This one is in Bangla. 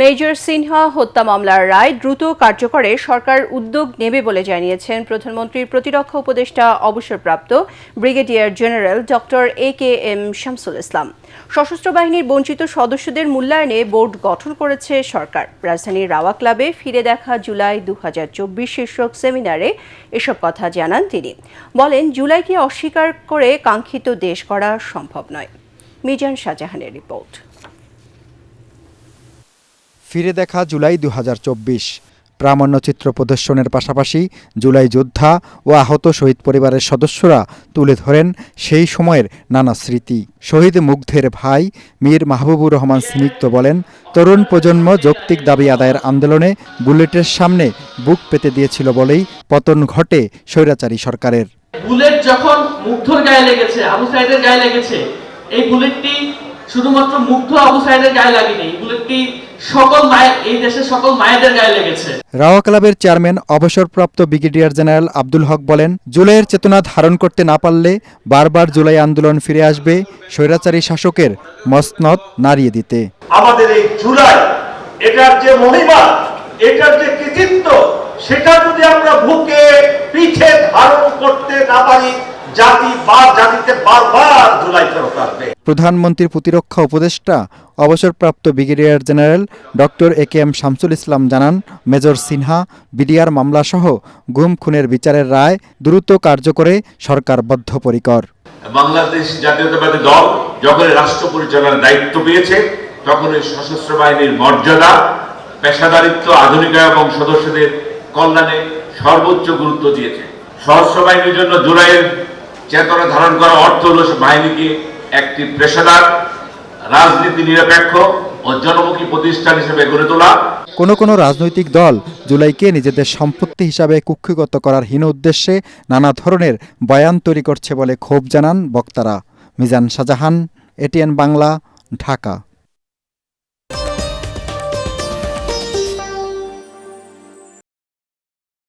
মেজর সিনহা হত্যা মামলার রায় দ্রুত কার্যকরে সরকার উদ্যোগ নেবে বলে জানিয়েছেন প্রধানমন্ত্রীর প্রতিরক্ষা উপদেষ্টা অবসরপ্রাপ্ত brigadier general doctor AKM Shamsul Islam. সশস্ত্র বাহিনীর বঞ্চিত সদস্যদের মূল্যায়নে বোর্ড গঠন করেছে সরকার। রাজধানীর রাওয়া ক্লাবে ফিরে দেখা জুলাই 2024 শীর্ষক সেমিনারে এসব কথা জানান তিনি। বলেন, জুলাইকে অস্বীকার করে কাঙ্ক্ষিত দেশ করা সম্ভব নয়। মিজান শাহজাহানের রিপোর্ট। ফিরে দেখা জুলাই 2024 প্রামাণ্যচিত্র প্রদর্শনের পাশাপাশি জুলাই যোদ্ধা ও আহত শহীদ পরিবারের সদস্যরা তুলে ধরেন সেই সময়ের নানা স্মৃতি। শহীদ মুগ্ধের ভাই মীর মাহবুবুর রহমান স্নিগ্ধ বলেন, তরুণ প্রজন্ম যৌক্তিক দাবি আদায়ের আন্দোলনে বুলেটের সামনে বুক পেতে দিয়েছিল বলেই পতন ঘটে স্বৈরাচারী সরকারের। বুলেট যখন মুগ্ধর গায়ে লেগেছে, আবু সাইদের গায়ে লেগেছে, এই বুলেটটি শুধুমাত্র মুগ্ধ আবু সাইদের গায়ে লাগেনি, এই বুলেটটি সকল মায়ের, এই দেশের সকল মায়েদের গায়ে লেগেছে। রাওয়া ক্লাবের চেয়ারম্যান অবসরপ্রাপ্ত ব্রিগেডিয়ার জেনারেল আব্দুল হক বলেন, জুলাইয়ের চেতনা ধারণ করতে না পারলে বারবার জুলাই আন্দোলন ফিরে আসবে স্বৈরাচারী শাসকের মসনদ নাড়িয়ে দিতে। আমাদের এই জুলাই, এটার যে মহিমা, এটার যে কৃতিত্ব, সেটা যদি আমরা বুকে পিঠে ধারণ করতে না পারি, জাতিতে বারবার জুলাই ফেরত আসবে। প্রধানমন্ত্রীর প্রতিরক্ষা উপদেষ্টা অবসরপ্রাপ্ত brigadier general doctor AKM Shamsul Islam জানান, মেজর সিনহা বিডিআর মামলাসহ গুম খুনের বিচারের রায় দ্রুত কার্যকরে সরকার বদ্ধপরিকর। বাংলাদেশ জাতীয়তাবাদী দল যখন রাষ্ট্র পরিচালনার দায়িত্ব পেয়েছে, তখন সশস্ত্র বাহিনীর মর্যাদা, পেশাদারিত্ব, আধুনিকায়ন এবং সদস্যদের কল্যাণে সর্বোচ্চ গুরুত্ব দিয়েছে। সশস্ত্র বাহিনীর জন্য জুলাইয়ের চেতনা ধারণ করা অর্থ হল বাহিনীকে একটি পেশাদার, রাজনীতি নিরপেক্ষ ও জনমুখী প্রতিষ্ঠান হিসেবে গড়ে তোলা। কোনো রাজনৈতিক দল জুলাইকে নিজেদের সম্পত্তি হিসাবে কুক্ষিগত করার হীন উদ্দেশ্যে নানা ধরনের বয়ান তৈরি করছে বলে ক্ষোভ জানান বক্তারা। মিজান শাহজাহান, ATN বাংলা, ঢাকা।